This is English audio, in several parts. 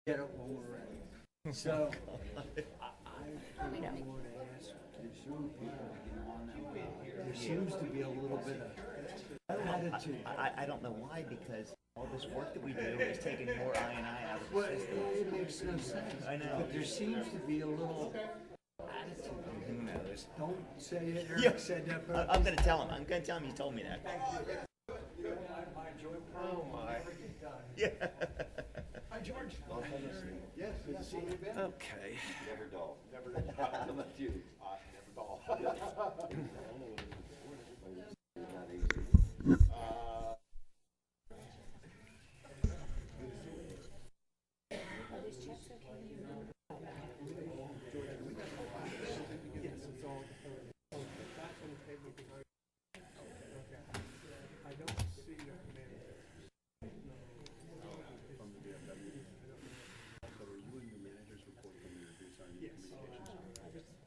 get it when we're ready. So, I want to ask, there's some people on that, there seems to be a little bit of attitude. I don't know why, because all this work that we do is taking more I out of the Well, system. it makes no sense. I know. But there seems to be a little attitude. Who knows? Don't say it, Eric Yeah. said that, but. I'm gonna tell him. I'm gonna tell him you told me that. Oh, my. Yeah. Hi, George. Yes, good to see you, Ben. Okay. Never dull. Never dull. Not you. Never dull. Not easy.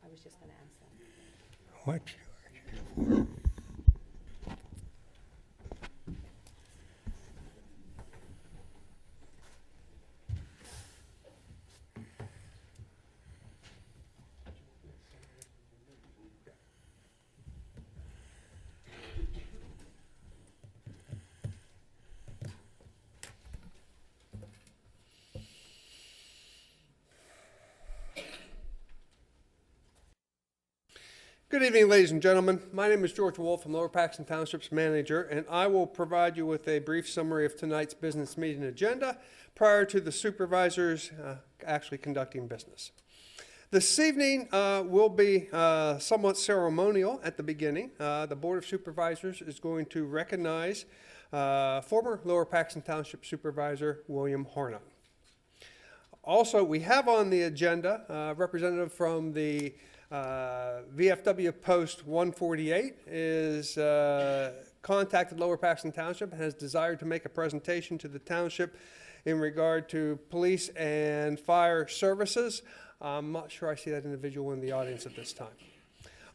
I was just going to ask that. What? Good evening, ladies and gentlemen. My name is George Wolf. I'm Lower Paxton Township's manager, and I will provide you with a brief summary of tonight's business meeting agenda prior to the supervisors actually conducting business. This evening will be somewhat ceremonial at the beginning. The Board of Supervisors is going to recognize former Lower Paxton Township Supervisor William Harnett. Also, we have on the agenda a representative from the VFW Post 148 is contacted Lower Paxton Township and has desired to make a presentation to the township in regard to police and fire services. I'm not sure I see that individual in the audience at this time.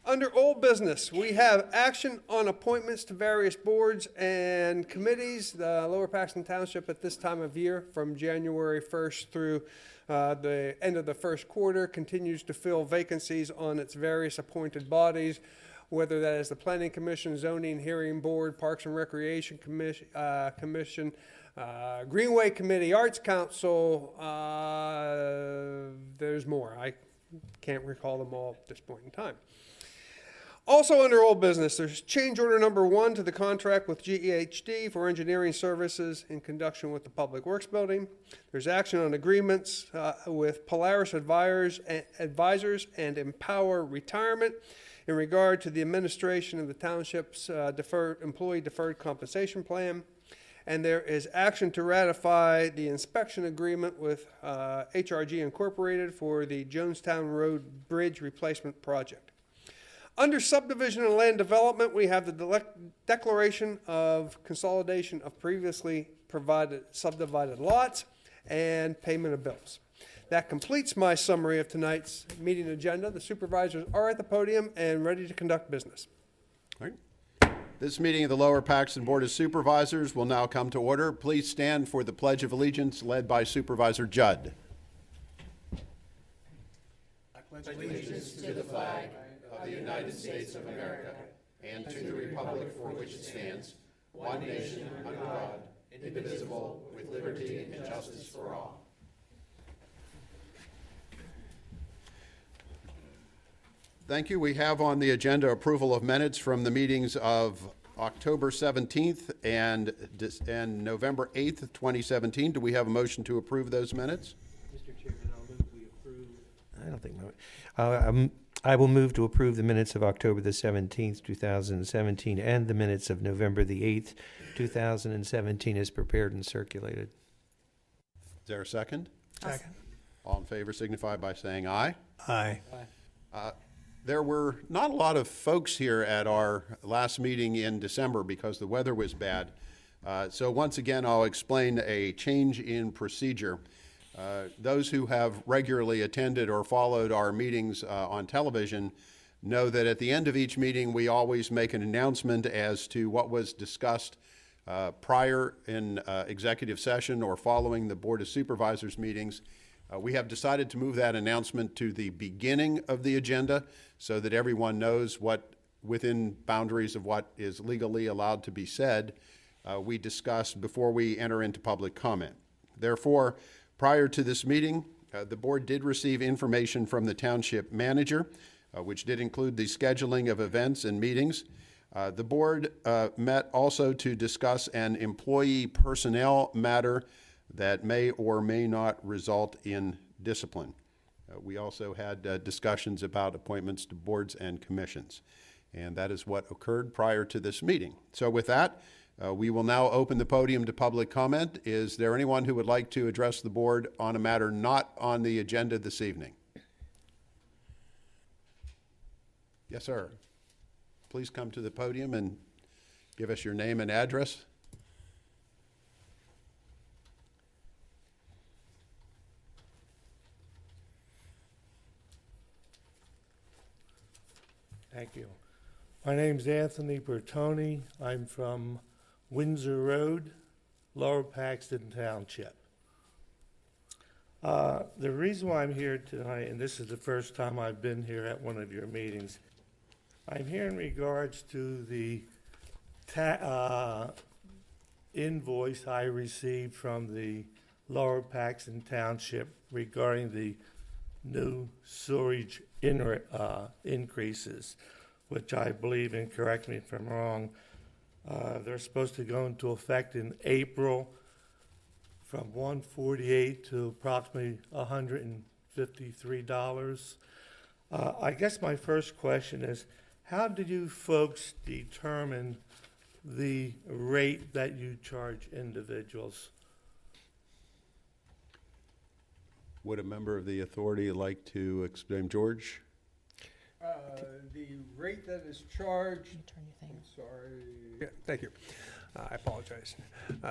Under old business, we have action on appointments to various boards and committees. The Lower Paxton Township at this time of year, from January 1st through the end of the first quarter, continues to fill vacancies on its various appointed bodies, whether that is the Planning Commission, Zoning Hearing Board, Parks and Recreation Commission, Greenway Committee, Arts Council. There's more. I can't recall them all at this point in time. Also under old business, there's change order number 1 to the contract with GEHD for engineering services in conjunction with the Public Works Building. There's action on agreements with Polaris Advisors and Empower Retirement in regard to the administration of the township's employee deferred compensation plan. And there is action to ratify the inspection agreement with HRG Incorporated for the Jonestown Road Bridge Replacement Project. Under subdivision and land development, we have the declaration of consolidation of previously subdivided lots and payment of bills. That completes my summary of tonight's meeting agenda. The supervisors are at the podium and ready to conduct business. All right. This meeting of the Lower Paxton Board of Supervisors will now come to order. Please stand for the Pledge of Allegiance led by Supervisor Judd. I pledge allegiance to the flag of the United States of America and to the republic for which it stands, one nation under God, indivisible, with liberty and justice for all. Thank you. We have on the agenda approval of minutes from the meetings of October 17th and November 8th, 2017. Do we have a motion to approve those minutes? Mr. Chairman, I'll move we approve. I don't think I will move to approve the minutes of October the 17th, 2017, and the minutes of November the 8th, 2017, as prepared and circulated. Is there a second? Second. All in favor signify by saying aye. Aye. There were not a lot of folks here at our last meeting in December because the weather was bad. So once again, I'll explain a change in procedure. Those who have regularly attended or followed our meetings on television know that at the end of each meeting, we always make an announcement as to what was discussed prior in executive session or following the Board of Supervisors meetings. We have decided to move that announcement to the beginning of the agenda so that everyone knows what, within boundaries of what is legally allowed to be said, we discuss before we enter into public comment. Therefore, prior to this meeting, the board did receive information from the township manager, which did include the scheduling of events and meetings. The board met also to discuss an employee personnel matter that may or may not result in discipline. We also had discussions about appointments to boards and commissions, and that is what occurred prior to this meeting. So with that, we will now open the podium to public comment. Is there anyone who would like to address the board on a matter not on the agenda this evening? Yes, sir. Please come to the podium and give us your name and address. Thank you. My name's Anthony Bertoni. I'm from Windsor Road, Lower Paxton Township. The reason why I'm here tonight, and this is the first time I've been here at one of your meetings, I'm here in regards to the invoice I received from the Lower Paxton Township regarding the new sewage increases, which I believe, and correct me if I'm wrong, they're supposed to go into effect in April from $148 to approximately $153. I guess my first question is, how did you folks determine the rate that you charge individuals? Would a member of the authority like to explain? George? The rate that is charged, Turn your thing. sorry. Yeah, thank you. I apologize.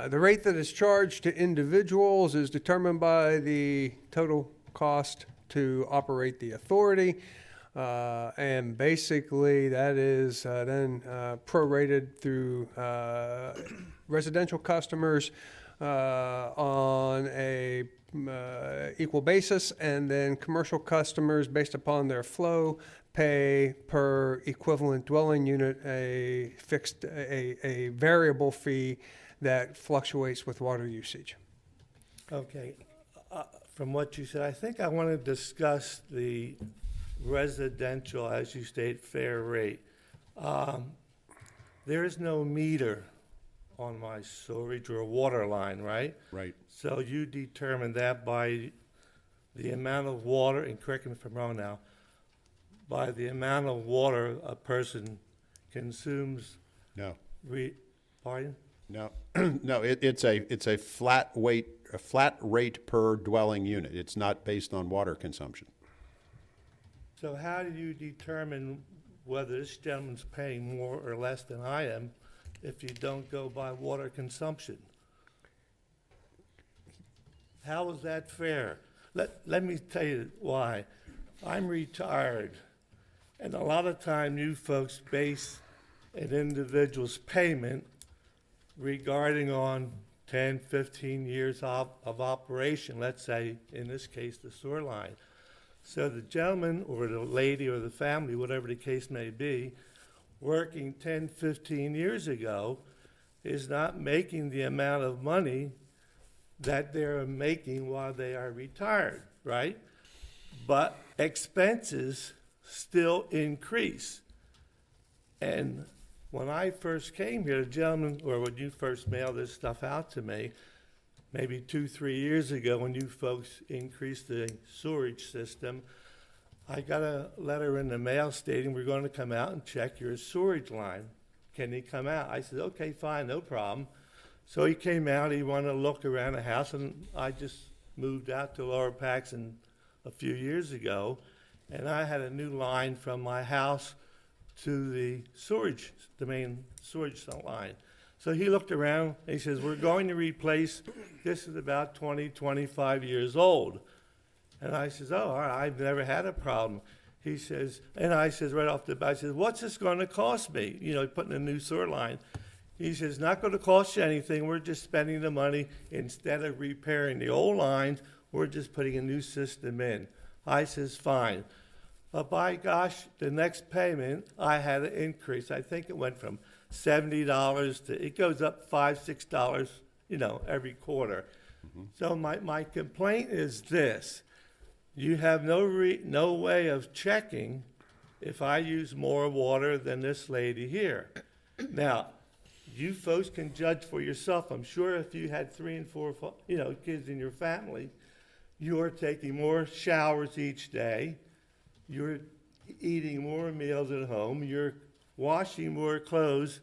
The rate that is charged to individuals is determined by the total cost to operate the authority. And basically that is then prorated through residential customers on a equal basis, and then commercial customers, based upon their flow, pay per equivalent dwelling unit a variable fee that fluctuates with water usage. Okay, from what you said, I think I want to discuss the residential, as you state, fair rate. There is no meter on my storage or water line, right? Right. So you determine that by the amount of water, and correct me if I'm wrong now, by the amount of water a person consumes. No. Pardon? No. No. It's a flat rate per dwelling unit. It's not based on water consumption. So how do you determine whether this gentleman's paying more or less than I am if you don't go by water consumption? How is that fair? Let me tell you why. I'm retired, and a lot of time you folks base an individual's payment regarding on 10, 15 years of operation, let's say, in this case, the sewer line. So the gentleman or the lady or the family, whatever the case may be, working 10, 15 years ago is not making the amount of money that they're making while they are retired, right? But expenses still increase. And when I first came here, the gentleman, or when you first mailed this stuff out to me, maybe 2-3 years ago, when you folks increased the sewerage system, I got a letter in the mail stating we're going to come out and check your sewerage line. Can he come out? I said, okay, fine, no problem. So he came out, he wanted to look around the house, and I just moved out to Lower Paxton a few years ago, and I had a new line from my house to the main sewage line. So he looked around, and he says, we're going to replace, this is about 20, 25 years old. And I says, oh, all right, I've never had a problem. He says, and I says right off the bat, I says, what's this going to cost me? You know, putting a new sewer line. He says, it's not gonna cost you anything, we're just spending the money, instead of repairing the old lines, we're just putting a new system in. I says, fine. But by gosh, the next payment, I had an increase. I think it went from $70 to, it goes up $5, $6, every quarter. So my complaint is this: you have no way of checking if I use more water than this lady here. Now, you folks can judge for yourself. I'm sure if you had 3 and 4, kids in your family, you are taking more showers each day. You're eating more meals at home. You're washing more clothes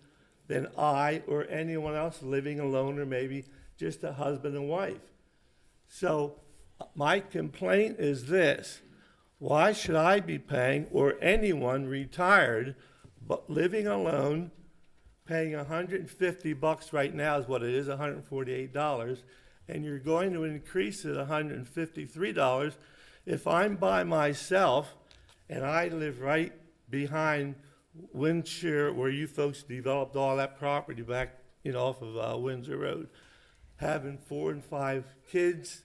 than I or anyone else living alone, or maybe just a husband and wife. So my complaint is this: why should I be paying, or anyone retired but living alone, paying $150 right now is what it is, $148, and you're going to increase it $153 if I'm by myself and I live right behind Windshire, where you folks developed all that property back, off of Windsor Road, having 4 and 5 kids,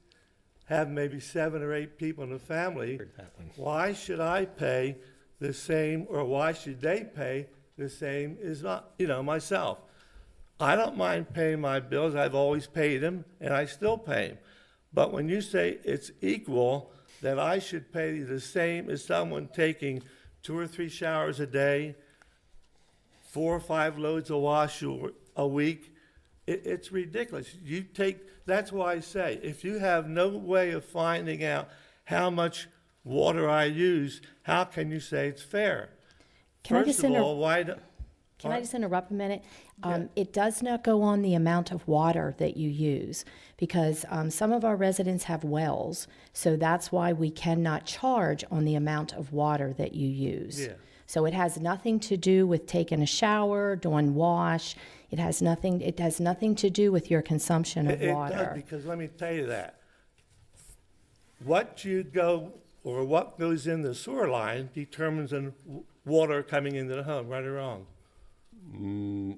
have maybe 7 or 8 people in the family. Why should I pay the same, or why should they pay the same as myself? I don't mind paying my bills. I've always paid them, and I still pay them. But when you say it's equal, that I should pay the same as someone taking 2 or 3 showers a day, 4 or 5 loads of wash a week, it's ridiculous. That's why I say, if you have no way of finding out how much water I use, how can you say it's fair? Can I First just of all, why do? Can I just interrupt a minute? It does not go on the amount of water that you use, because some of our residents have wells, so that's why we cannot charge on the amount of water that you use. Yeah. So it has nothing to do with taking a shower, doing wash. It has nothing to do with your consumption of It water. does, because let me tell you that. What goes in the sewer line determines the water coming into the home, right or wrong?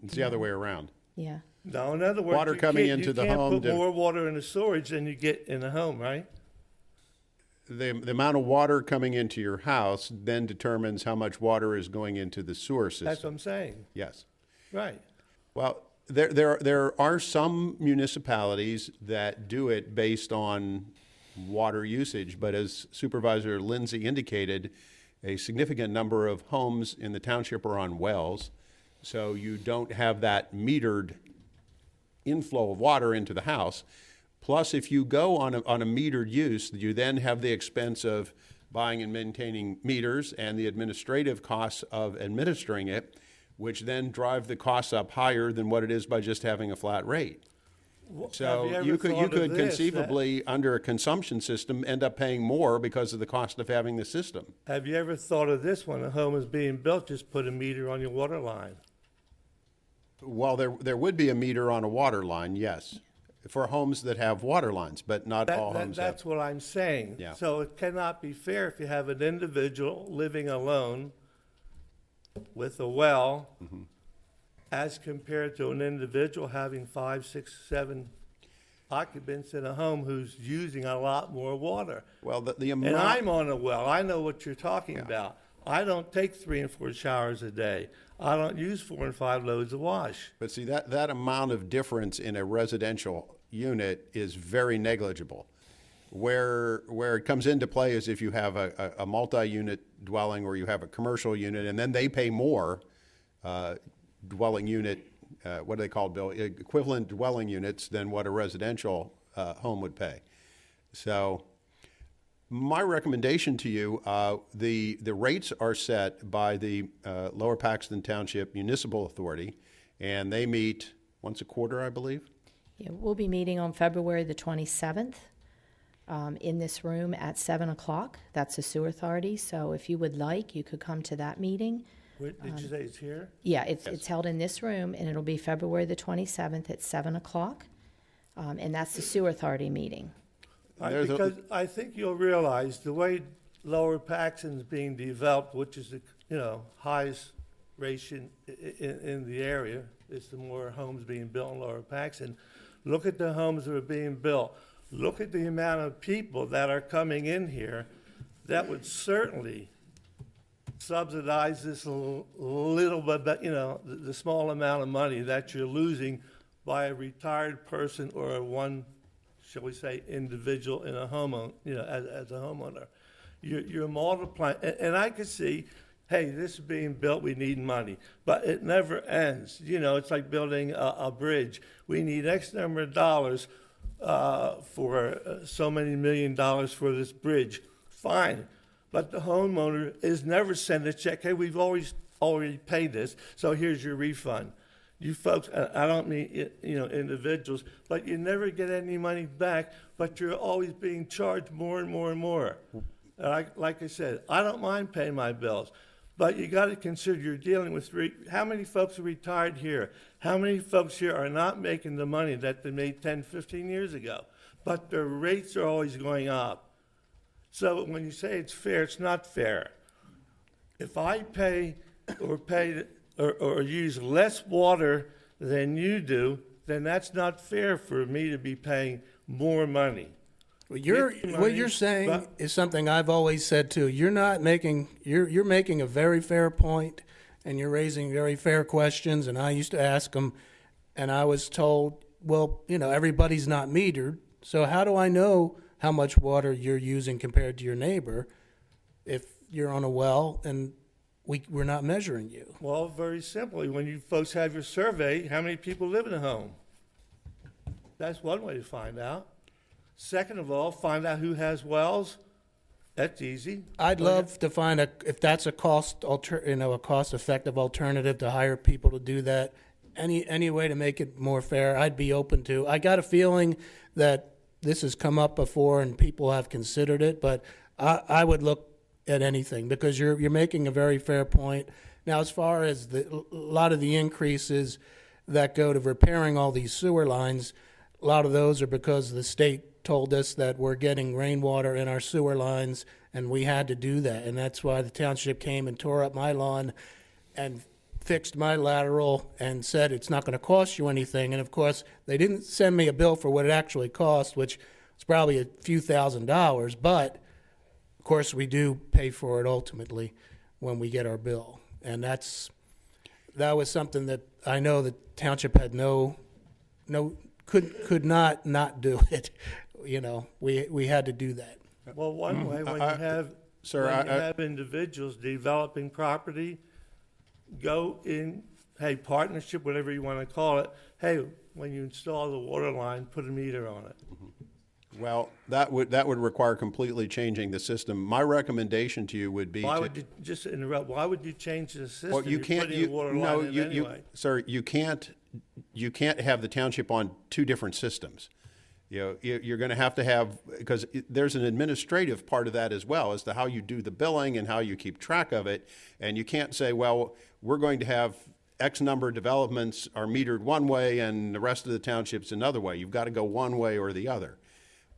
It's the other way around. Yeah. No, in other words, Water coming into the home You can't to- put more water in the storage than you get in the home, right? The amount of water coming into your house then determines how much water is going into the sewer system. That's what I'm saying. Yes. Right. Well, there are some municipalities that do it based on water usage, but as Supervisor Lindsay indicated, a significant number of homes in the township are on wells, so you don't have that metered inflow of water into the house. Plus, if you go on a metered use, you then have the expense of buying and maintaining meters and the administrative costs of administering it, which then drive the costs up higher than what it is by just having a flat rate. So Have you ever could thought of this, conceivably, under a consumption system, end up paying more because of the cost of having the system. Have you ever thought of this when a home is being built, just put a meter on your water line? Well, there would be a meter on a water line, yes, for homes that have water lines, but not all homes have. That's what I'm saying. Yeah. So it cannot be fair if you have an individual living alone with a well, as compared to an individual having 5, 6, 7 occupants in a home who's using a lot more water. Well, the And amount. I'm on a well. I know what you're talking about. I don't take 3 and 4 showers a day. I don't use 4 and 5 loads of wash. But see, that amount of difference in a residential unit is very negligible. Where it comes into play is if you have a multi-unit dwelling, or you have a commercial unit, and then they pay more dwelling unit, what do they call it, Bill? Equivalent dwelling units than what a residential home would pay. So my recommendation to you, the rates are set by the Lower Paxton Township Municipal Authority, and they meet once a quarter, I believe. Yeah, we'll be meeting on February the 27th in this room at 7 o'clock. That's the sewer authority. So if you would like, you could come to that meeting. What, did you say it's here? Yeah, it's held in this room, and it'll be February the 27th at 7 o'clock. And that's the sewer authority meeting. There's a- Because I think you'll realize the way Lower Paxton's being developed, which is the highest ratio in the area, is the more homes being built in Lower Paxton. Look at the homes that are being built. Look at the amount of people that are coming in here. That would certainly subsidize this little bit, the small amount of money that you're losing by a retired person or a one, shall we say, individual in a homeowner, as a homeowner. You're multiplying, and I could see, hey, this is being built, we need money, but it never ends. It's like building a bridge. We need X number of dollars for so many $1 million for this bridge. Fine, but the homeowner is never sent a check. Hey, we've already paid this, so here's your refund. You folks, I don't mean individuals, but you never get any money back. But you're always being charged more and more and more. Like I said, I don't mind paying my bills, but you got to consider you're dealing with how many folks are retired here? How many folks here are not making the money that they made 10, 15 years ago? But their rates are always going up. So when you say it's fair, it's not fair. If I pay or use less water than you do, then that's not fair for me to be paying more money. Well, what you're saying is something I've always said too. You're making a very fair point, and you're raising very fair questions. And I used to ask them, and I was told, well, everybody's not metered, so how do I know how much water you're using compared to your neighbor if you're on a well and we're not measuring you? Well, very simply, when you folks have your survey, how many people live in a home? That's one way to find out. Second of all, find out who has wells. That's easy. I'd love to find if that's a cost-effective alternative to hire people to do that. Any way to make it more fair, I'd be open to. I got a feeling that this has come up before and people have considered it, but I would look at anything because you're making a very fair point. Now, as far as a lot of the increases that go to repairing all these sewer lines, a lot of those are because the state told us that we're getting rainwater in our sewer lines, and we had to do that. And that's why the township came and tore up my lawn and fixed my lateral and said it's not going to cost you anything. And of course, they didn't send me a bill for what it actually cost, which was probably a few $1,000s, but of course we do pay for it ultimately when we get our bill. And that was something that I know the township had could not do it. We had to do that. Well, one way when you have individuals developing property, go in, hey, partnership, whatever you want to call it. Hey, when you install the water line, put a meter on it. Well, that would require completely changing the system. My recommendation to you would be Why would you, just to interrupt, why would you change the system? Well, you can't. You're putting a water line in anyway. Sir, you can't have the township on two different systems. You're going to have because there's an administrative part of that as well as to how you do the billing and how you keep track of it. And you can't say, well, we're going to have X number of developments are metered one way and the rest of the township's another way. You've got to go one way or the other.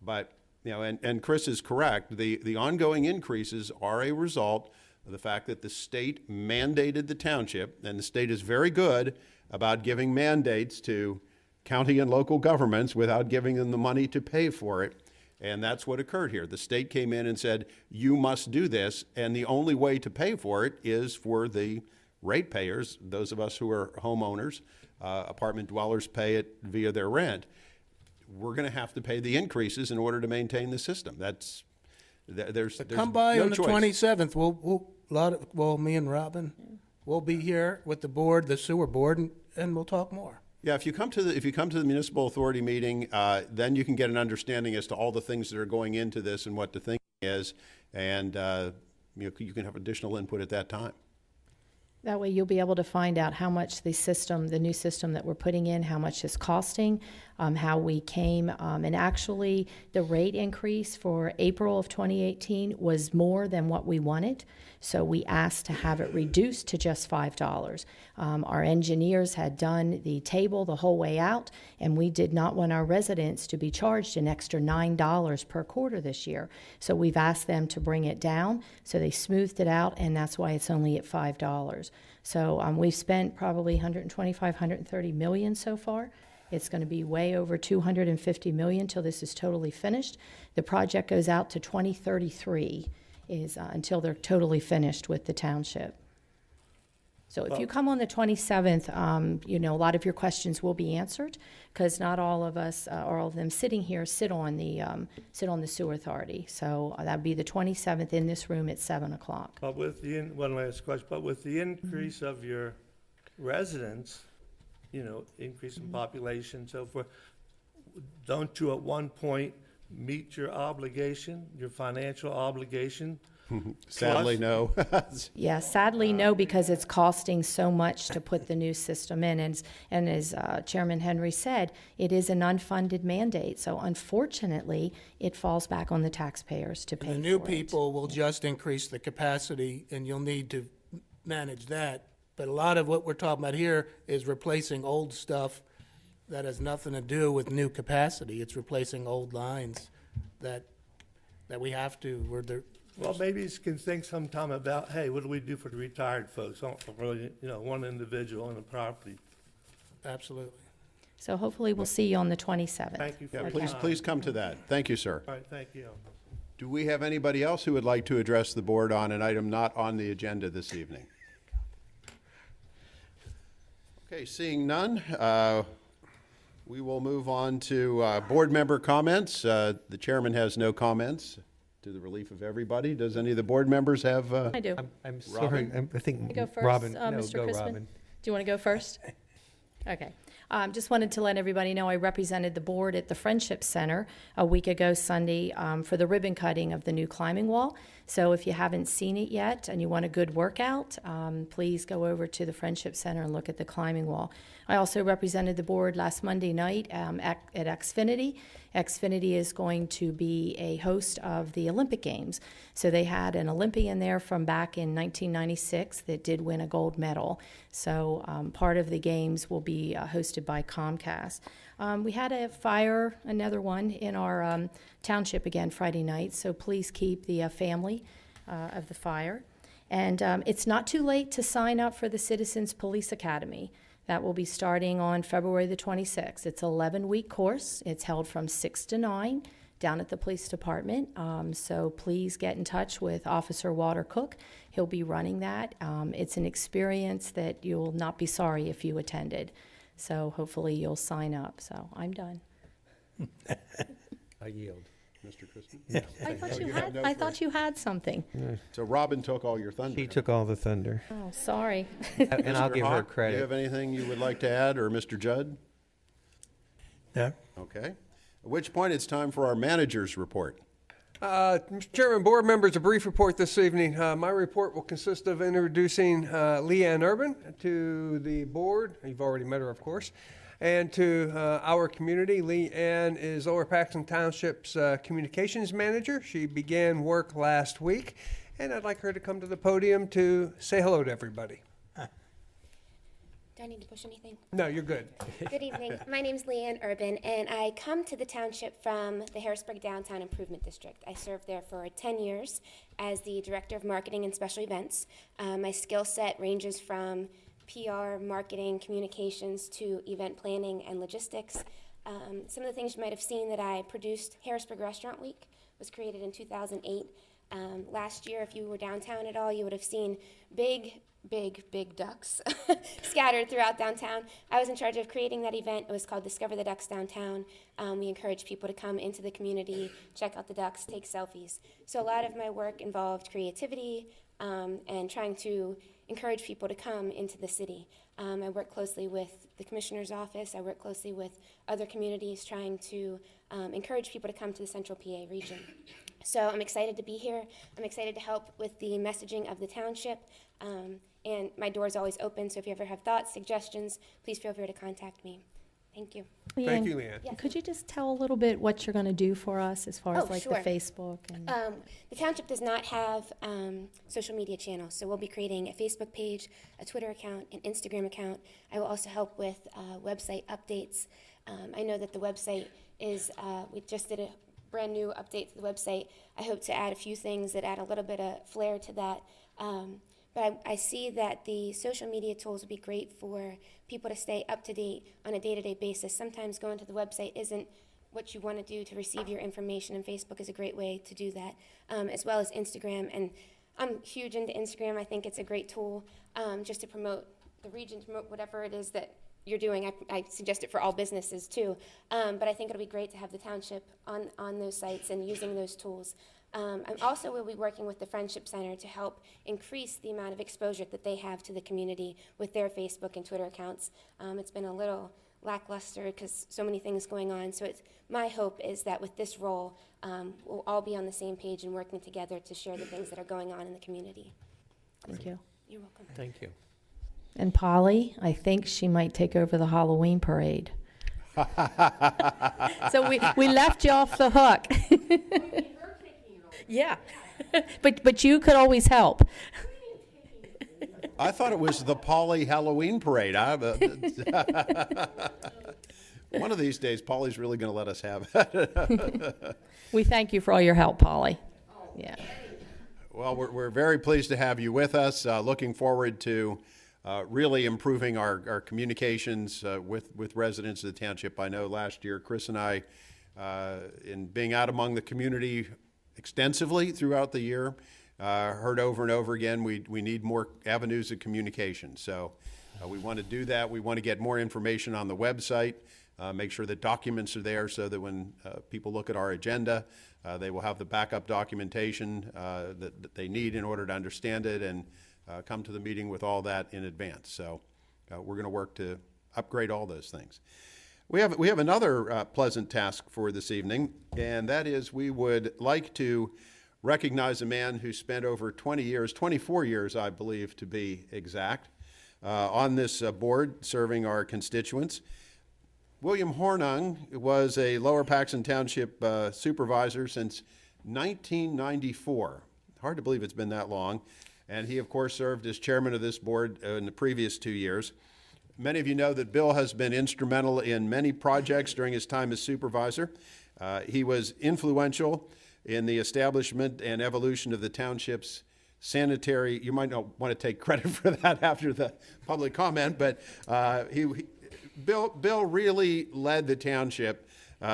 But, and Chris is correct. The ongoing increases are a result of the fact that the state mandated the township, and the state is very good about giving mandates to county and local governments without giving them the money to pay for it. And that's what occurred here. The state came in and said, you must do this, and the only way to pay for it is for the ratepayers, those of us who are homeowners, apartment dwellers pay it via their rent. We're going to have to pay the increases in order to maintain the system. There's come by no on the choice. 27th. Me and Robin, we'll be here with the board, the sewer board, and we'll talk more. Yeah, if you come to the municipal authority meeting, then you can get an understanding as to all the things that are going into this and what the thinking is, and you can have additional input at that time. That way you'll be able to find out how much the new system that we're putting in, how much it's costing, how we came, and actually the rate increase for April of 2018 was more than what we wanted. So we asked to have it reduced to just $5. Our engineers had done the table the whole way out, and we did not want our residents to be charged an extra $9 per quarter this year. So we've asked them to bring it down. So they smoothed it out, and that's why it's only at $5. So we've spent probably 125, 130 million so far. It's going to be way over 250 million till this is totally finished. The project goes out to 2033 until they're totally finished with the township. So if you come on the 27th, you know, a lot of your questions will be answered because not all of us, or all of them sitting here, sit on the sewer authority. So that'd be the 27th in this room at 7 o'clock. But with one last question, but with the increase of your residents, you know, increase in population, so forth, don't you at one point meet your obligation, your financial obligation? Sadly, no. Yeah, sadly, no, because it's costing so much to put the new system in. And as Chairman Henry said, it is an unfunded mandate. So unfortunately, it falls back on the taxpayers to pay for it. The new people will just increase the capacity, and you'll need to manage that. But a lot of what we're talking about here is replacing old stuff that has nothing to do with new capacity. It's replacing old lines that we have to, Well, maybe you can think sometime about, hey, what do we do for the retired folks? Really, you know, one individual on the property. absolutely. So hopefully we'll see you on the 27th. Thank you for Yeah, your time. please come to that. Thank you, sir. All right, thank you. Do we have anybody else who would like to address the board on an item not on the agenda this evening? Okay, seeing none, we will move on to board member comments. The chairman has no comments, to the relief of everybody. Does any of the board members have? I do. I'm sorry, Robin? I think Go first, Robin, Mr. go Crispin? Robin. Do you want to go first? Okay. Just wanted to let everybody know I represented the board at the Friendship Center a week ago Sunday for the ribbon cutting of the new climbing wall. So if you haven't seen it yet and you want a good workout, please go over to the Friendship Center and look at the climbing wall. I also represented the board last Monday night at Xfinity. Xfinity is going to be a host of the Olympic Games. So they had an Olympian there from back in 1996 that did win a gold medal. So part of the games will be hosted by Comcast. We had a fire, another one, in our township again Friday night, so please keep the family of the fire. And it's not too late to sign up for the Citizens Police Academy. That will be starting on February the 26th. It's an 11-week course. It's held from 6 to 9 down at the police department. So please get in touch with Officer Walter Cook. He'll be running that. It's an experience that you'll not be sorry if you attended. So hopefully you'll sign up. So I'm done. I yield. Mr. Crispin? I thought you had something. So Robin took all your thunder. She took all the thunder. Oh, sorry. And I'll Mr. give her Hawk, do you credit. have anything you would like to add, or Mr. Judd? No? Okay. At which point it's time for our manager's report. Mr. Chairman, board members, a brief report this evening. My report will consist of introducing Leanne Urban to the board. You've already met her, of course. And to our community. Leanne is Lower Paxton Township's communications manager. She began work last week, and I'd like her to come to the podium to say hello to everybody. Do I need to push anything? No, you're good. Good evening. My name's Leanne Urban, and I come to the township from the Harrisburg Downtown Improvement District. I served there for 10 years as the Director of Marketing and Special Events. My skill set ranges from PR, marketing, communications to event planning and logistics. Some of the things you might have seen that I produced, Harrisburg Restaurant Week was created in 2008. Last year, if you were downtown at all, you would have seen big ducks scattered throughout downtown. I was in charge of creating that event. It was called Discover the Ducks Downtown. We encourage people to come into the community, check out the ducks, take selfies. So a lot of my work involved creativity and trying to encourage people to come into the city. I work closely with the Commissioner's Office. I work closely with other communities trying to encourage people to come to the Central PA region. So I'm excited to be here. I'm excited to help with the messaging of the township. And my door is always open, so if you ever have thoughts, suggestions, please feel free to contact me. Thank you. Thank you, Leanne. Yes. Could you just tell a little bit what you're going to do for us as far as like sure. the Facebook? And The township does not have social media channels, so we'll be creating a Facebook page, a Twitter account, an Instagram account. I will also help with website updates. I know that the website is, we just did a brand new update to the website. I hope to add a few things that add a little bit of flair to that. But I see that the social media tools would be great for people to stay up to date on a day-to-day basis. Sometimes going to the website isn't what you want to do to receive your information, and Facebook is a great way to do that, as well as Instagram. And I'm huge into Instagram. I think it's a great tool just to promote the region, promote whatever it is that you're doing. I suggest it for all businesses too. But I think it'll be great to have the township on those sites and using those tools. I also will be working with the Friendship Center to help increase the amount of exposure that they have to the community with their Facebook and Twitter accounts. It's been a little lackluster because so many things going on. So my hope is that with this role, we'll all be on the same page and working together to share the things that are going on in the community. Thank you. You're welcome. Thank you. And Polly, I think she might take over the Halloween parade. So we left you off the hook. Yeah, but you could always help. I thought it was the Polly Halloween Parade. One of these days, Polly's really going to let us have it. We thank you for all your help, Polly. Yeah. Well, we're very pleased to have you with us. Looking forward to really improving our communications with residents of the township. I know last year, Chris and I, in being out among the community extensively throughout the year, heard over and over again, we need more avenues of communication. So we want to do that. We want to get more information on the website, make sure that documents are there so that when people look at our agenda, they will have the backup documentation that they need in order to understand it and come to the meeting with all that in advance. So we're going to work to upgrade all those things. We have another pleasant task for this evening, and that is we would like to recognize a man who spent over 20 years, 24 years, I believe, to be exact, on this board serving our constituents. William Hornung was a Lower Paxton Township supervisor since 1994. Hard to believe it's been that long. And he, of course, served as chairman of this board in the previous 2 years. Many of you know that Bill has been instrumental in many projects during his time as supervisor. He was influential in the establishment and evolution of the township's sanitary. You might not want to take credit for that after the public comment, but Bill really led the township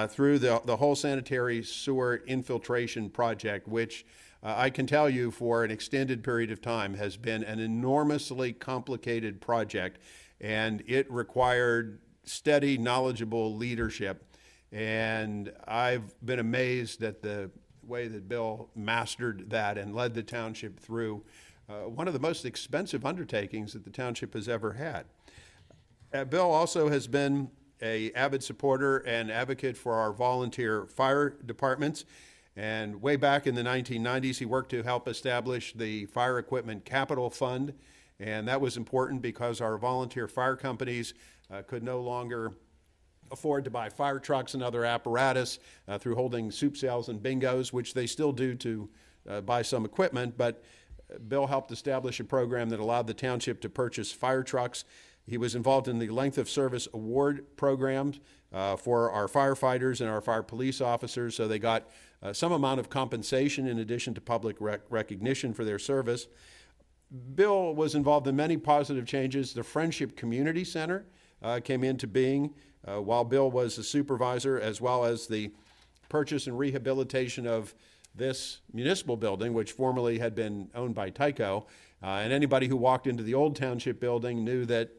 through the whole sanitary sewer infiltration project, which I can tell you for an extended period of time has been an enormously complicated project, and it required steady, knowledgeable leadership. And I've been amazed at the way that Bill mastered that and led the township through one of the most expensive undertakings that the township has ever had. Bill also has been an avid supporter and advocate for our volunteer fire departments. And way back in the 1990s, he worked to help establish the Fire Equipment Capital Fund. And that was important because our volunteer fire companies could no longer afford to buy fire trucks and other apparatus through holding soup sales and bingos, which they still do to buy some equipment. But Bill helped establish a program that allowed the township to purchase fire trucks. He was involved in the length of service award programs for our firefighters and our fire police officers, so they got some amount of compensation in addition to public recognition for their service. Bill was involved in many positive changes. The Friendship Community Center came into being while Bill was a supervisor, as well as the purchase and rehabilitation of this municipal building, which formerly had been owned by Tyco. And anybody who walked into the old township building knew that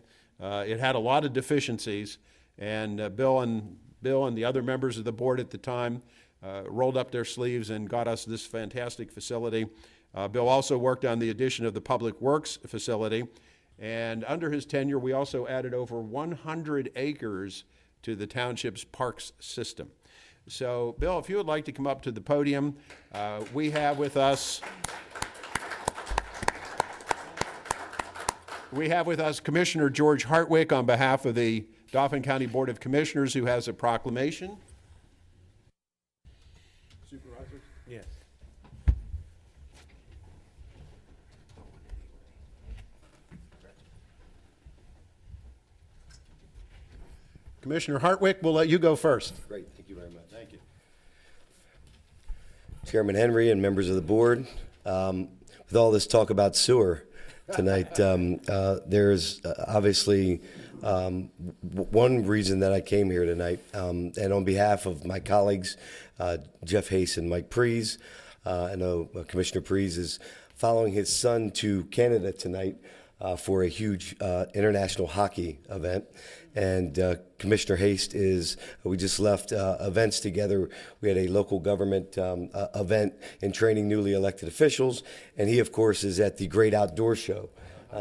it had a lot of deficiencies. And Bill and the other members of the board at the time rolled up their sleeves and got us this fantastic facility. Bill also worked on the addition of the Public Works facility. And under his tenure, we also added over 100 acres to the township's parks system. So, Bill, if you would like to come up to the podium, we have with us Commissioner George Hartwick on behalf of the Dauphin County Board of Commissioners, who has a proclamation. Supervisors? Yes. Commissioner Hartwick, we'll let you go first. Great, thank you very much. Thank you. Chairman Henry and members of the board, with all this talk about sewer, tonight. There's obviously one reason that I came here tonight, and on behalf of my colleagues, Jeff Hayes and Mike Prees, I know Commissioner Prees is following his son to Canada tonight for a huge international hockey event. And Commissioner Haste we just left events together. We had a local government event in training newly elected officials. And he, of course, is at the Great Outdoor Show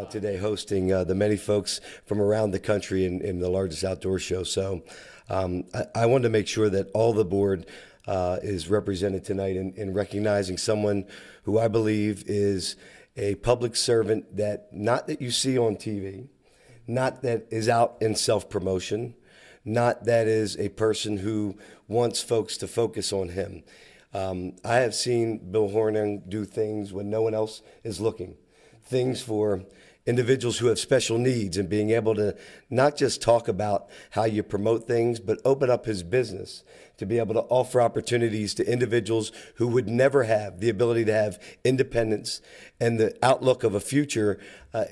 today, hosting the many folks from around the country in the largest outdoor show. So I wanted to make sure that all the board is represented tonight in recognizing someone who I believe is a public servant that not that you see on TV, not that is out in self-promotion, not that is a person who wants folks to focus on him. I have seen Bill Hornung do things when no one else is looking, things for individuals who have special needs, and being able to not just talk about how you promote things, but open up his business to be able to offer opportunities to individuals who would never have the ability to have independence and the outlook of a future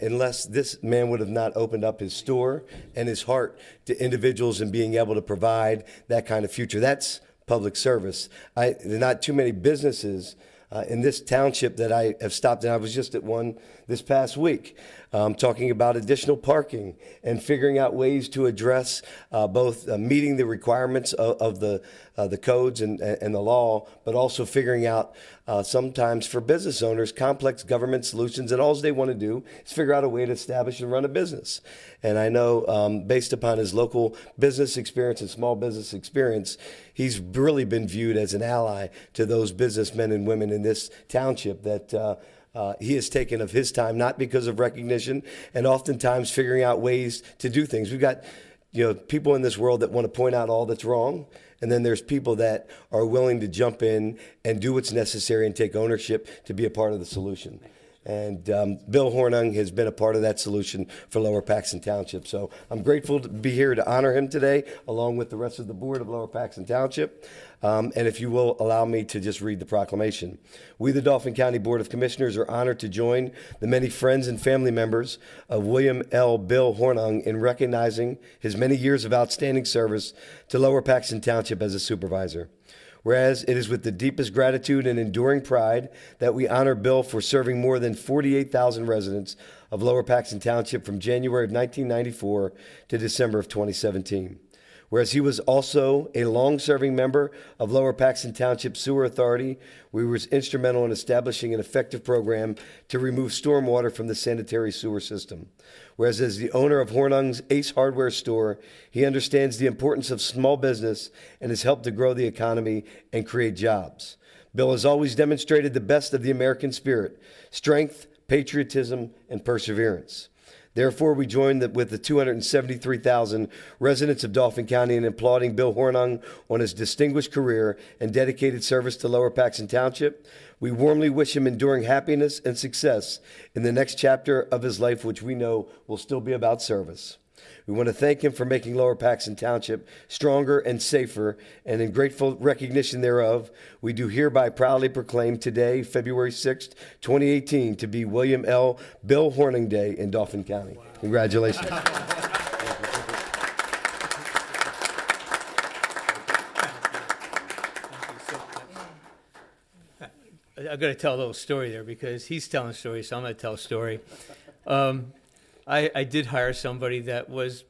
unless this man would have not opened up his store and his heart to individuals and being able to provide that kind of future. That's public service. There are not too many businesses in this township that I have stopped in. I was just at one this past week talking about additional parking and figuring out ways to address both meeting the requirements of the codes and the law, but also figuring out sometimes for business owners complex government solutions, and all they want to do is figure out a way to establish and run a business. And I know based upon his local business experience and small business experience, he's really been viewed as an ally to those businessmen and women in this township that he has taken of his time, not because of recognition, and oftentimes figuring out ways to do things. We've got people in this world that want to point out all that's wrong, and then there's people that are willing to jump in and do what's necessary and take ownership to be a part of the solution. And Bill Hornung has been a part of that solution for Lower Paxton Township. So I'm grateful to be here to honor him today, along with the rest of the board of Lower Paxton Township. And if you will allow me to just read the proclamation. We, the Dauphin County Board of Commissioners, are honored to join the many friends and family members of William L. Bill Hornung in recognizing his many years of outstanding service to Lower Paxton Township as a supervisor. Whereas it is with the deepest gratitude and enduring pride that we honor Bill for serving more than 48,000 residents of Lower Paxton Township from January of 1994 to December of 2017. Whereas he was also a long-serving member of Lower Paxton Township Sewer Authority, we were instrumental in establishing an effective program to remove stormwater from the sanitary sewer system. Whereas as the owner of Hornung's Ace Hardware store, he understands the importance of small business and has helped to grow the economy and create jobs. Bill has always demonstrated the best of the American spirit, strength, patriotism, and perseverance. Therefore, we join with the 273,000 residents of Dauphin County in applauding Bill Hornung on his distinguished career and dedicated service to Lower Paxton Township. We warmly wish him enduring happiness and success in the next chapter of his life, which we know will still be about service. We want to thank him for making Lower Paxton Township stronger and safer, and in grateful recognition thereof, we do hereby proudly proclaim today, February 6th, 2018, to be William L. Bill Hornung Day in Dauphin County. Wow. Congratulations. I've got to tell a little story there because he's telling a story, so I'm going to tell a story. I did hire somebody that was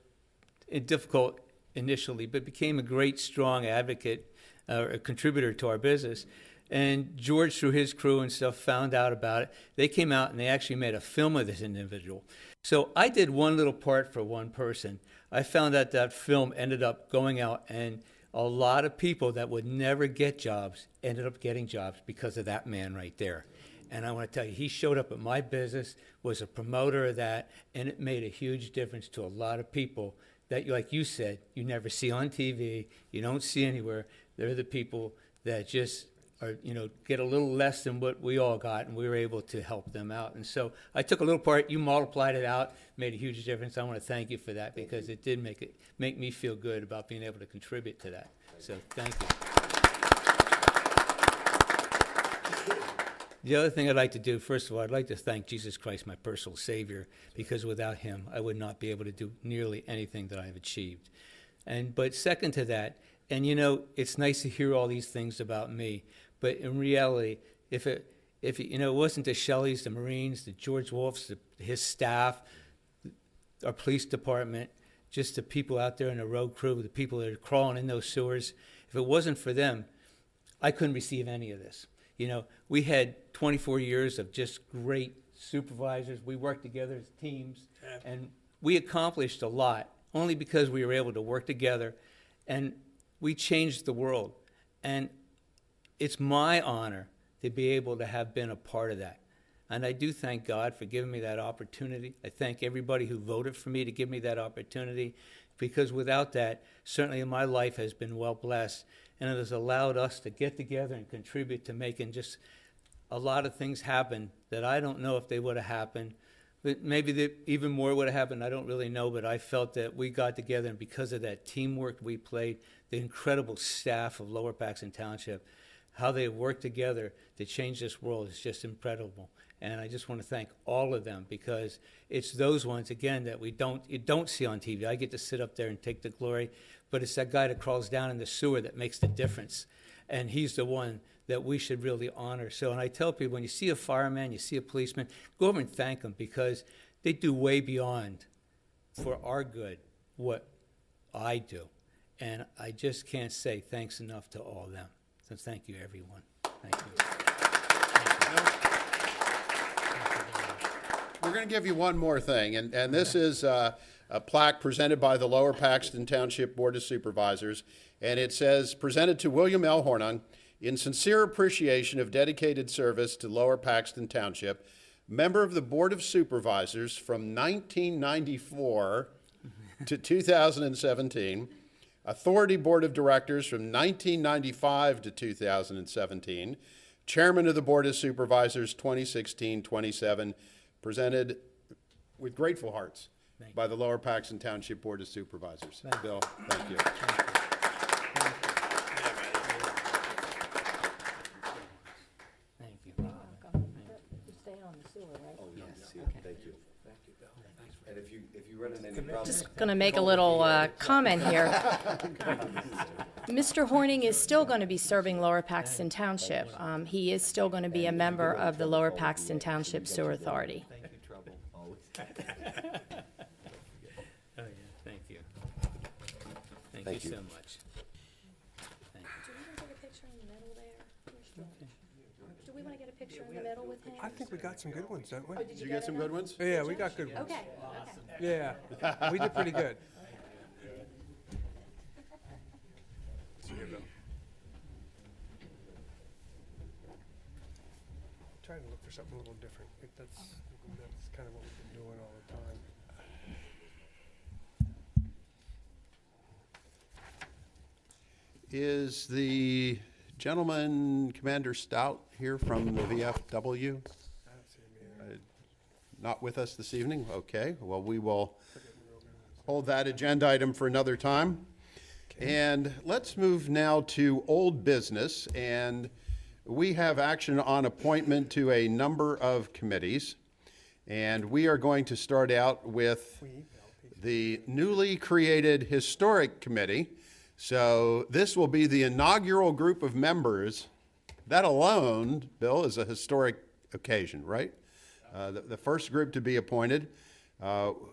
difficult initially, but became a great, strong advocate, a contributor to our business. And George, through his crew and stuff, found out about it. They came out and they actually made a film of this individual. So I did one little part for one person. I found out that film ended up going out, and a lot of people that would never get jobs ended up getting jobs because of that man right there. And I want to tell you, he showed up at my business, was a promoter of that, and it made a huge difference to a lot of people that, like you said, you never see on TV, you don't see anywhere. They're the people that just are, get a little less than what we all got, and we were able to help them out. And so I took a little part, you multiplied it out, made a huge difference. I want to thank you for that because it did make me feel good about being able to contribute to that. So thank you. The other thing I'd like to do, first of all, I'd like to thank Jesus Christ, my personal Savior, because without him, I would not be able to do nearly anything that I've achieved. But second to that, and it's nice to hear all these things about me, but in reality, if it wasn't the Shelleys, the Marines, the George Wolfs, his staff, our police department, just the people out there in the road crew, the people that are crawling in those sewers, if it wasn't for them, I couldn't receive any of this. We had 24 years of just great supervisors. We worked together as teams, and we accomplished a lot only because we were able to work together, and we changed the world. And it's my honor to be able to have been a part of that. And I do thank God for giving me that opportunity. I thank everybody who voted for me to give me that opportunity, because without that, certainly my life has been well blessed, and it has allowed us to get together and contribute to making just a lot of things happen that I don't know if they would have happened. But maybe even more would have happened, I don't really know, but I felt that we got together, and because of that teamwork we played, the incredible staff of Lower Paxton Township, how they worked together to change this world is just incredible. And I just want to thank all of them, because it's those ones, again, that you don't see on TV. I get to sit up there and take the glory, but it's that guy that crawls down in the sewer that makes the difference. And he's the one that we should really honor. So, and I tell people, when you see a fireman, you see a policeman, go over and thank them, because they do way beyond, for our good, what I do. And I just can't say thanks enough to all of them. So thank you, everyone. Thank you. We're going to give you one more thing, and this is a plaque presented by the Lower Paxton Township Board of Supervisors, and it says, presented to William L. Hornung, in sincere appreciation of dedicated service to Lower Paxton Township, member of the Board of Supervisors from 1994 to 2017, Authority Board of Directors from 1995 to 2017, Chairman of the Board of Supervisors 2016-27, presented with grateful hearts by the Lower Paxton Township Board of Supervisors. Bill, thank you. Thank you. You stay on the sewer, right? Oh, yes, yeah, thank you. And if you run into any problems. Just going to make a little comment here. Mr. Horning is still going to be serving Lower Paxton Township. He is still going to be a member of the Lower Paxton Township Sewer Authority. Thank you, trouble, always. Oh, yeah, thank you. Thank Thank you you. so much. Thank you. Do we want to get a picture in the middle there? Do we want to get a picture in the middle with him? I think we got some good ones, don't we? Did you get some good ones? Yeah, we got good ones. Okay. Yeah, we did pretty good. See you, Bill. Trying to look for something a little different. That's kind of what we've been doing all the time. Is the gentleman, Commander Stout, here from the VFW? I don't see him here. Not with us this evening? Okay, well, we will hold that agenda item for another time. And let's move now to old business, and we have action on appointment to a number of committees. And we are going to start out with the newly created Historic Committee. So this will be the inaugural group of members. That alone, Bill, is a historic occasion, right? The first group to be appointed,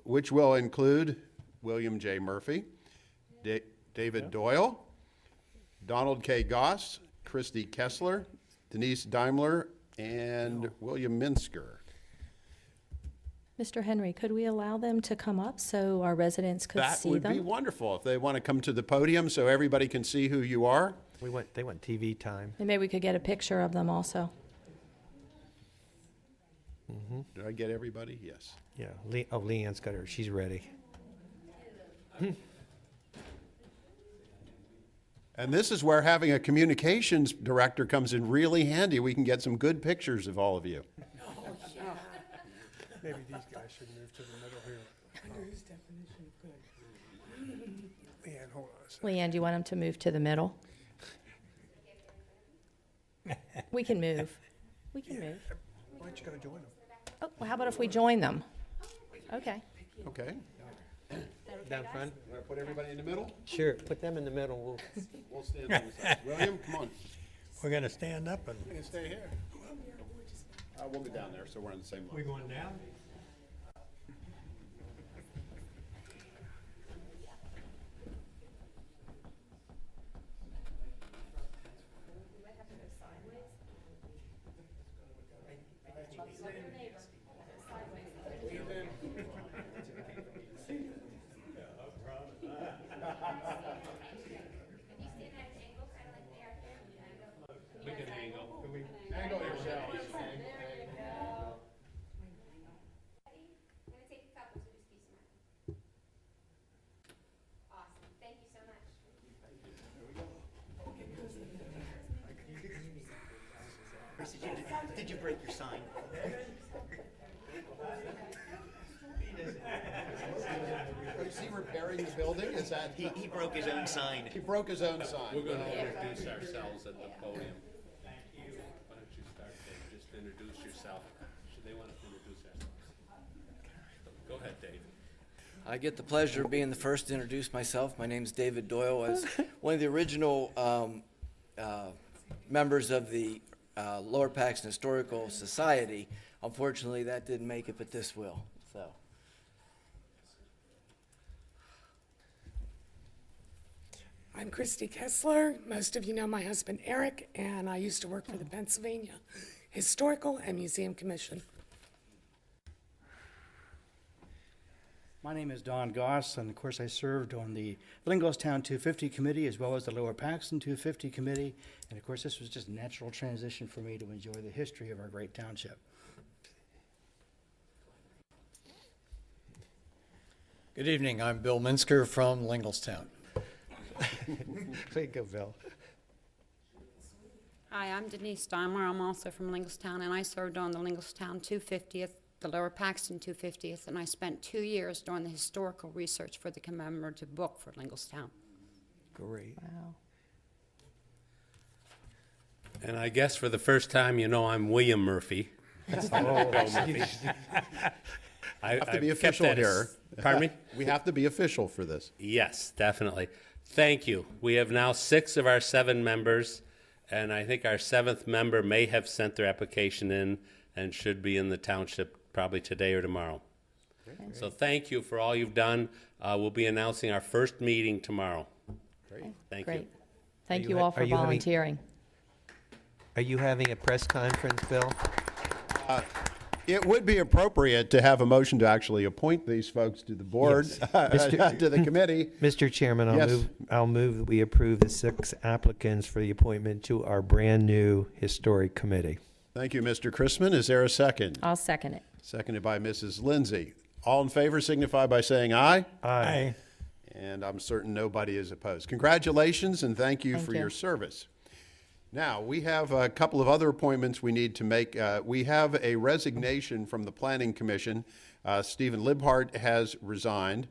which will include William J. Murphy, David Doyle, Donald K. Goss, Christy Kessler, Denise Daimler, and William Minsker. Mr. Henry, could we allow them to come up so our residents could That see would them? be wonderful if they want to come to the podium so everybody can see who you are. They want TV time. And maybe we could get a picture of them also. Did I get everybody? Yes. Yeah, Leanne's got her, she's ready. And this is where having a communications director comes in really handy. We can get some good pictures of all of you. Maybe these guys should move to the middle here. Under his definition of good. Leanne, hold on a second. Leanne, do you want them to move to the middle? We can move. We can move. Why don't you go join them? Oh, well, how about if we join them? Okay. Okay. Down front? You want to put everybody in the middle? Sure, put them in the middle. We'll stand on the side. William, come on. We're gonna stand up and. You can stay here. We'll go down there, so we're on the same line. going down? Angle yourselves. Awesome. Thank you so much. Chris, did you break your sign? Is he repairing the building? Is that? He broke his own sign. He broke his own sign. We're going to introduce ourselves at the podium. Thank you. Why don't you start, Dave? Just introduce yourself. They want to introduce themselves. Go ahead, Dave. I get the pleasure of being the first to introduce myself. My name's David Doyle. As one of the original members of the Lower Paxton Historical Society, unfortunately that didn't make it, but this will. So. I'm Christy Kessler. Most of you know my husband Eric, and I used to work for the Pennsylvania Historical and Museum Commission. My name is Don Goss, and of course I served on the Linglestown 250 Committee as well as the Lower Paxton 250 Committee, and of course this was just a natural transition for me to enjoy the history of our great township. Good evening, I'm Bill Minsker from Linglestown. There you go, Bill. Hi, I'm Denise Steinmeier. I'm also from Linglestown, and I served on the Linglestown 250th, the Lower Paxton 250th, and I spent 2 years doing the historical research for the commemorative book for Linglestown. Great. Wow. And I guess for the first time, you know, I'm William Murphy. I have to be official here. Pardon me? We have to be official for this. Yes, definitely. Thank you. We have now 6 of our 7 members, and I think our 7th member may have sent their application in and should be in the township probably today or tomorrow. Great. So thank you for all you've done. We'll be announcing our first meeting tomorrow. Great. Thank Great. you. Thank Are you you all ha- for are you having- volunteering. Are you having a press conference, Bill? It would be appropriate to have a motion to actually appoint these folks to the board, Yes. to the committee. Mr. Chairman, Yes. I'll move that we approve the 6 applicants for the appointment to our brand-new Historic Committee. Thank you, Mr. Chrisman. Is there a second? I'll second it. Seconded by Mrs. Lindsay. All in favor signify by saying aye. Aye. And I'm certain nobody is opposed. Congratulations and thank you Thank for you. your service. Now, we have a couple of other appointments we need to make. We have a resignation from the Planning Commission. Stephen Libhart has resigned,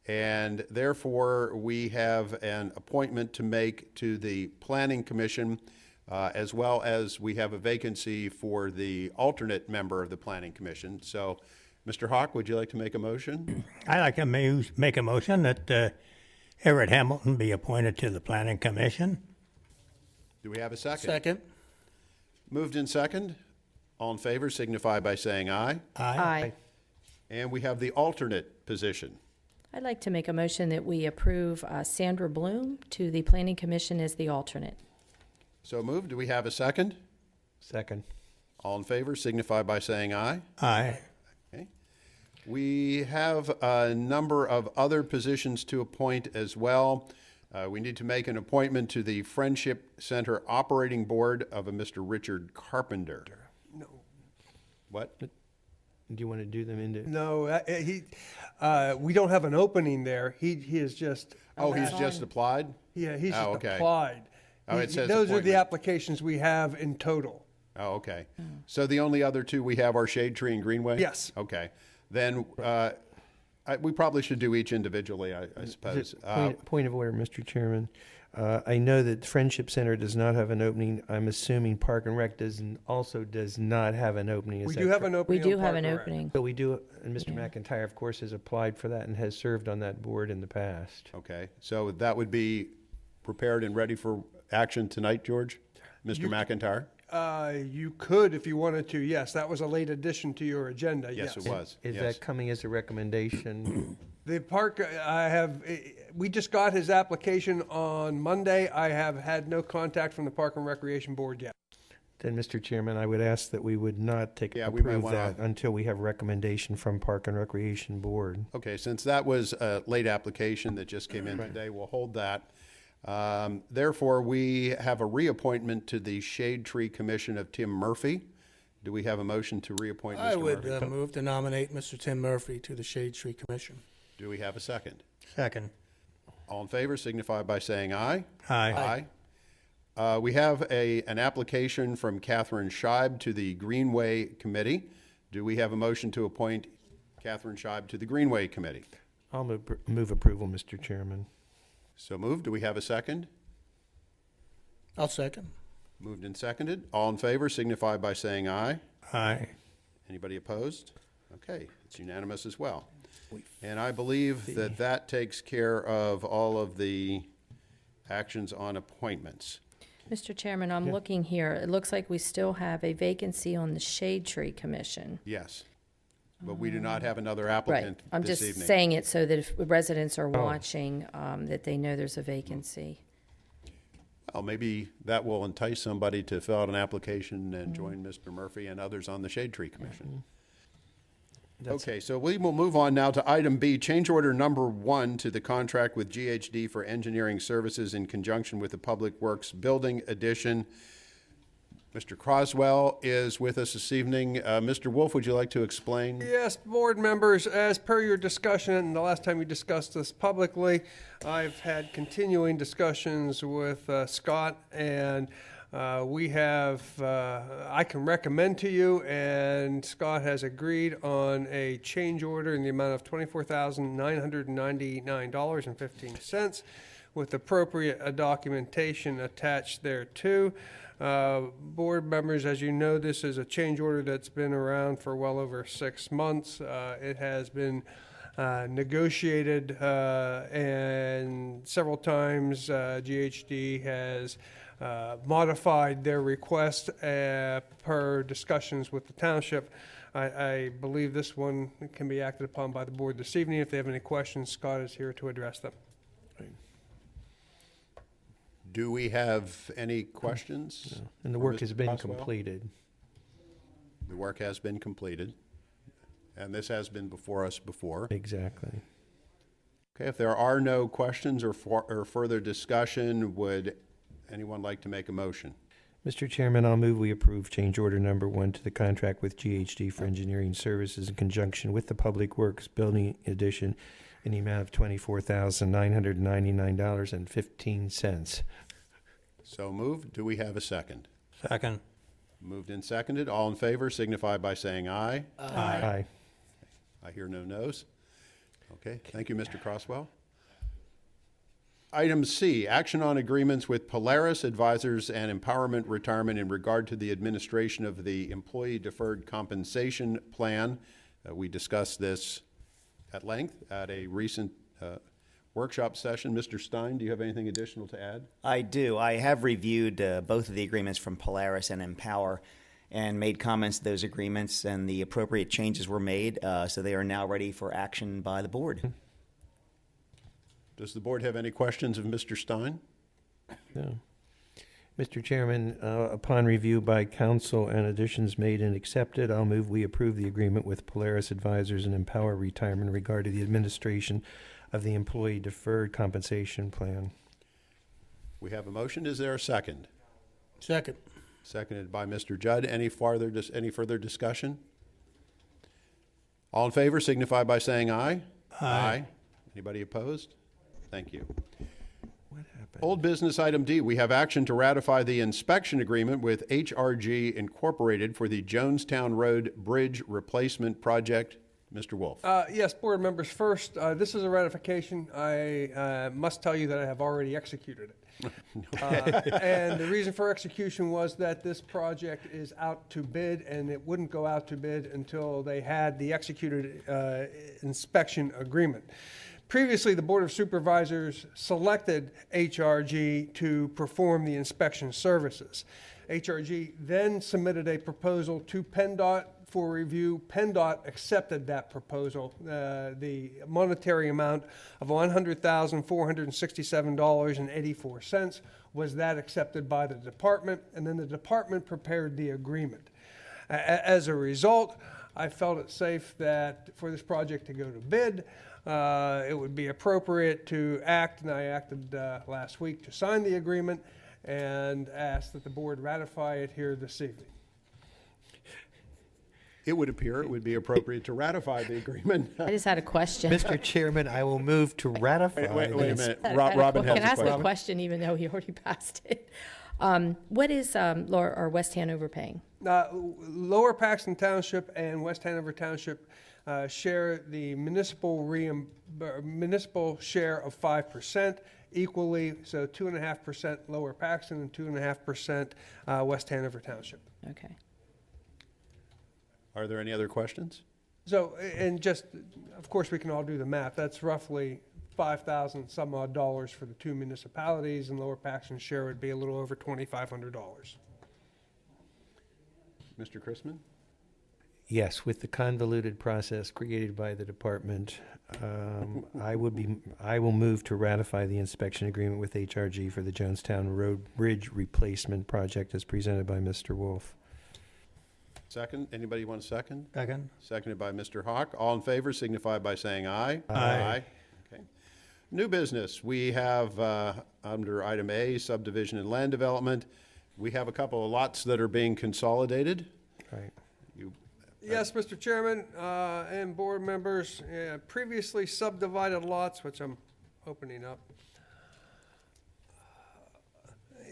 and therefore we have an appointment to make to the Planning Commission, as well as we have a vacancy for the alternate member of the Planning Commission. So, Mr. Hawk, would you like to make a motion? I'd like to make a motion that Everett Hamilton be appointed to the Planning Commission. Do we have a second? Second. Moved in second. All in favor signify by saying aye. Aye. And we have the alternate position. I'd like to make a motion that we approve Sandra Bloom to the Planning Commission as the alternate. So moved. Do we have a second? Second. All in favor signify by saying aye. Aye. Okay. We have a number of other positions to appoint as well. We need to make an appointment to the Friendship Center Operating Board of a Mr. Richard Carpenter. No. What? Do you want to do them into? No, we don't have an opening there. He is just. Oh, he's just applied? Yeah, he's Oh, just okay. applied. Oh, it says Those are the appointment. applications we have in total. Oh, okay. So the only other two we have are Shade Tree and Greenway? Yes. Okay. Then We probably should do each individually, I suppose. Point of order, Mr. Chairman. I know that Friendship Center does not have an opening. I'm assuming Park and Rec does not have an opening. Is We that do have correct? an opening. We do on have Park an and Rec. opening. So we do, and Mr. McIntyre, of course, has applied for that and has served on that board in the past. Okay, so that would be prepared and ready for action tonight, George? Mr. McIntyre? You could if you wanted to, yes. That was a late addition to your agenda, yes. Yes, it was. Is Yes. that coming as a recommendation? The park, we just got his application on Monday. I have had no contact from the Park and Recreation Board yet. Then, Mr. Chairman, I would ask that we would not Yeah, we might approve wanna- that until we have recommendation from Park and Recreation Board. Okay, since that was a late application that just came in today, we'll hold that. Therefore, we have a reappointment to the Shade Tree Commission of Tim Murphy. Do we have a motion to reappoint Mr. I would Murphy? move to nominate Mr. Tim Murphy to the Shade Tree Commission. Do we have a second? Second. All in favor signify by saying aye. Aye. Aye. We have an application from Catherine Scheib to the Greenway Committee. Do we have a motion to appoint Catherine Scheib to the Greenway Committee? I'll move approval, Mr. Chairman. So moved. Do we have a second? I'll second. Moved and seconded. All in favor signify by saying aye. Aye. Anybody opposed? Okay, it's unanimous as well. And I believe that that takes care of all of the actions on appointments. Mr. Chairman, I'm looking here. It looks like we still have a vacancy on the Shade Tree Commission. Yes, but we do not have another Right. applicant I'm this just evening. saying it so that if residents are watching, that they know there's a vacancy. Well, maybe that will entice somebody to fill out an application and join Mr. Murphy and others on the Shade Tree Commission. Okay, so we will move on now to item B, change order number 1 to the contract with GHD for engineering services in conjunction with the Public Works Building Addition. Mr. Croswell is with us this evening. Mr. Wolf, would you like to explain? Yes, board members, as per your discussion, and the last time we discussed this publicly, I've had continuing discussions with Scott, and we have, I can recommend to you, and Scott has agreed on a change order in the amount of $24,999.15 with appropriate documentation attached thereto. Board members, as you know, this is a change order that's been around for well over 6 months. It has been negotiated, and several times GHD has modified their request per discussions with the township. I believe this one can be acted upon by the board this evening. If they have any questions, Scott is here to address them. Do we have any questions? And the for work Mr. has been Croswell? completed. The work has been completed, and this has been before us before. Exactly. Okay, if there are no questions or further discussion, would anyone like to make a motion? Mr. Chairman, I'll move we approve change order number 1 to the contract with GHD for engineering services in conjunction with the Public Works Building Addition in the amount of $24,999.15. So moved. Do we have a second? Second. Moved and seconded. All in favor signify by saying aye. Aye. I hear no no's. Okay, thank you, Mr. Croswell. Item C, action on agreements with Polaris Advisors and Empowerment Retirement in regard to the administration of the Employee Deferred Compensation Plan. We discussed this at length at a recent workshop session. Mr. Stein, do you have anything additional to add? I do. I have reviewed both of the agreements from Polaris and Empower and made comments to those agreements, and the appropriate changes were made, so they are now ready for action by the board. Does the board have any questions of Mr. Stein? No. Mr. Chairman, upon review by council and additions made and accepted, I'll move we approve the agreement with Polaris Advisors and Empower Retirement regarding the administration of the Employee Deferred Compensation Plan. We have a motion. Is there a second? Second. Seconded by Mr. Judd. Any further discussion? All in favor signify by saying aye. Aye. Anybody opposed? Thank you. What happened? Old business item D, we have action to ratify the inspection agreement with HRG Incorporated for the Jonestown Road Bridge Replacement Project. Mr. Wolf. Yes, board members, first, this is a ratification. I must tell you that I have already executed it. And the reason for execution was that this project is out to bid, and it wouldn't go out to bid until they had the executed inspection agreement. Previously, the Board of Supervisors selected HRG to perform the inspection services. HRG then submitted a proposal to PennDOT for review. PennDOT accepted that proposal. The monetary amount of $100,467.84 was that accepted by the department, and then the department prepared the agreement. As a result, I felt it safe that for this project to go to bid, it would be appropriate to act, and I acted last week to sign the agreement and ask that the board ratify it here this evening. It would appear it would be appropriate to ratify the agreement. I just had a question. Mr. Chairman, I will move to ratify. Wait a minute. I had Robin Can I has ask a a question. question even though he already passed it? What is Lower or West Hanover paying? Lower Paxton Township and West Hanover Township share the municipal share of 5% equally, so 2.5% Lower Paxton and 2.5% West Hanover Township. Okay. Are there any other questions? So, and just, of course, we can all do the math. That's roughly $5,000 some odd dollars for the two municipalities, and Lower Paxton's share would be a little over $2,500. Mr. Chrisman? Yes, with the convoluted process created by the department, I will move to ratify the inspection agreement with HRG for the Jonestown Road Bridge Replacement Project as presented by Mr. Wolf. Second? Anybody want a second? Second. Seconded by Mr. Hawk. All in favor signify by saying aye. Aye. Okay. New business. We have, under item A, subdivision and land development, we have a couple of lots that are being consolidated. Right. Yes, Mr. Chairman, and board members, previously subdivided lots, which I'm opening up.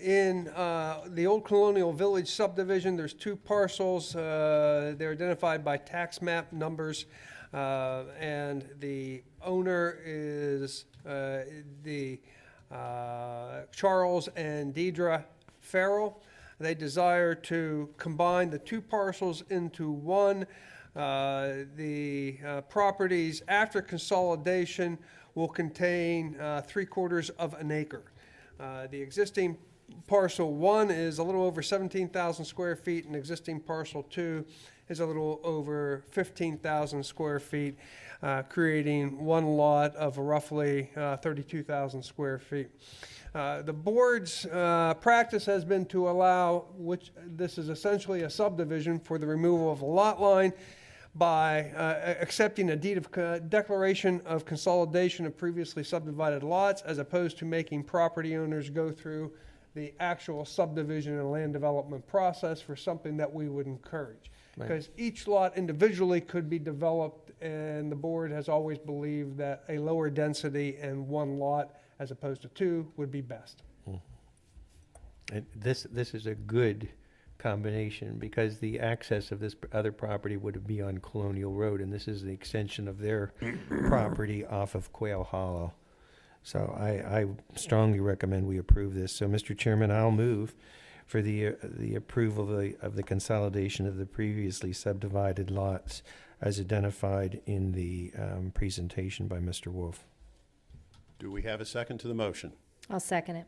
In the Old Colonial Village subdivision, there's two parcels. They're identified by tax map numbers, and the owner is Charles and Deidre Farrell. They desire to combine the two parcels into one. The properties after consolidation will contain 3/4 of an acre. The existing parcel 1 is a little over 17,000 square feet, and existing parcel 2 is a little over 15,000 square feet, creating one lot of roughly 32,000 square feet. The board's practice has been to allow, which this is essentially a subdivision, for the removal of a lot line by accepting a deed of declaration of consolidation of previously subdivided lots, as opposed to making property owners go through the actual subdivision and land development process for something that we would encourage. Right. Because each lot individually could be developed, and the board has always believed that a lower density and one lot as opposed to two would be best. And this is a good combination because the access of this other property would be on Colonial Road, and this is the extension of their property off of Quail Hollow. So I strongly recommend we approve this. So, Mr. Chairman, I'll move for the approval of the consolidation of the previously subdivided lots as identified in the presentation by Mr. Wolf. Do we have a second to the motion? I'll second it.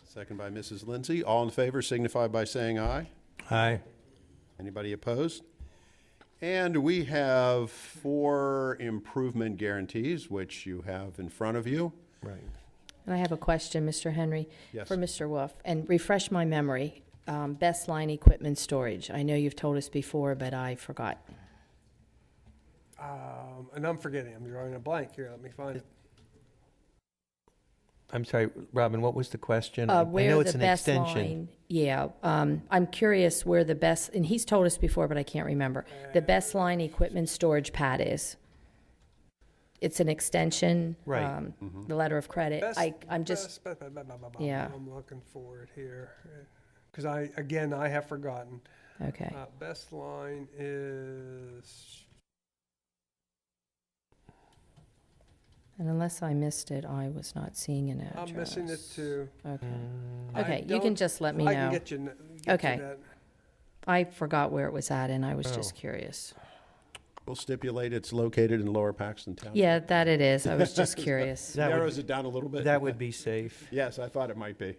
Second by Mrs. Lindsay. All in favor signify by saying aye. Aye. Anybody opposed? And we have 4 improvement guarantees, which you have in front of you. Right. And I have a question, Mr. Henry, Yes. for Mr. Wolf, and refresh my memory. Best line equipment storage. I know you've told us before, but I forgot. And I'm forgetting. I'm drawing a blank here. Let me find it. I'm sorry, Robin, what was the question? I Where know it's the an best extension. line, yeah. I'm curious where the best, and he's told us before, but I can't remember. The best line equipment storage pad is. It's an extension. Right. The letter of credit. I'm yeah. I'm looking for it here because I have forgotten. Okay. Best line is And unless I missed it, I was not seeing an address. I'm missing it too. Okay. I Okay, you don't- can just let me know. I can get you, get Okay. you that. I forgot where it was at, and I was just Oh. curious. We'll stipulate it's located in Lower Paxton Township. Yeah, that it is. I was just curious. That would Narrows be- it down a little bit. That would be safe. Yes, I thought it might be.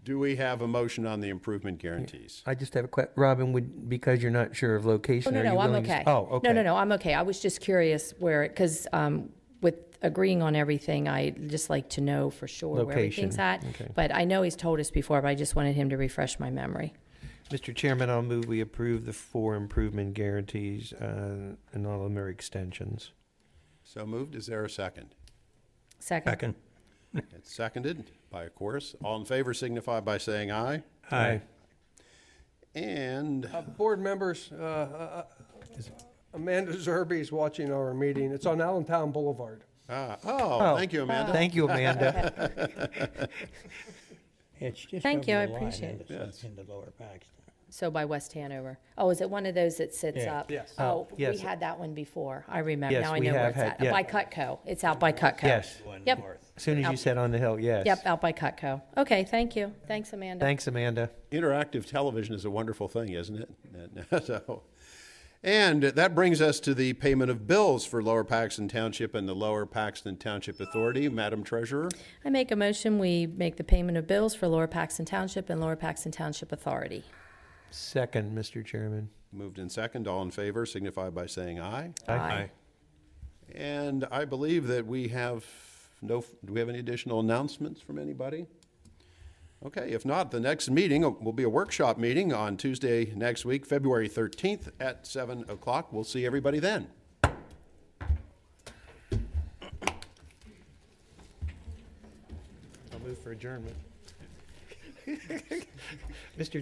Do we have a motion on the improvement guarantees? I just have a Robin, because you're not sure of Oh, location, no, are you no, I'm willing to okay. Oh, okay. No, I'm okay. I was just curious where, because with agreeing on everything, I just like to know for sure where everything's Location, at. okay. But I know he's told us before, but I just wanted him to refresh my memory. Mr. Chairman, I'll move we approve the 4 improvement guarantees, and all of them are extensions. So moved. Is there a second? Second. It's seconded by a chorus. All in favor signify by saying aye. Aye. And Board members, Amanda Zerbe is watching our meeting. It's on Allentown Boulevard. thank you, Amanda. Thank you, Amanda. It's just Thank over you, I the line appreciate into- Yes. into Lower Paxton. So by West Hanover. Oh, is it one of those that sits Yeah. up? Yes. Oh, we Yes. had that one before. I remember. Yes, Now I we know where have it's had- at. yeah. By Cutco. It's out by Cutco. Yes. One Yep. north. As soon as you Out. said on the hill, yes. Yep, out by Cutco. Okay, thank you. Thanks, Amanda. Thanks, Amanda. Interactive television is a wonderful thing, isn't it? And that brings us to the payment of bills for Lower Paxton Township and the Lower Paxton Township Authority. Madam Treasurer? I make a motion, we make the payment of bills for Lower Paxton Township and Lower Paxton Township Authority. Second, Mr. Chairman. Moved in second. All in favor signify by saying aye. Aye. And I believe that we have do we have any additional announcements from anybody? Okay, if not, the next meeting will be a workshop meeting on Tuesday next week, February 13th at 7 o'clock. We'll see everybody then. I'll move for adjournment. Mr.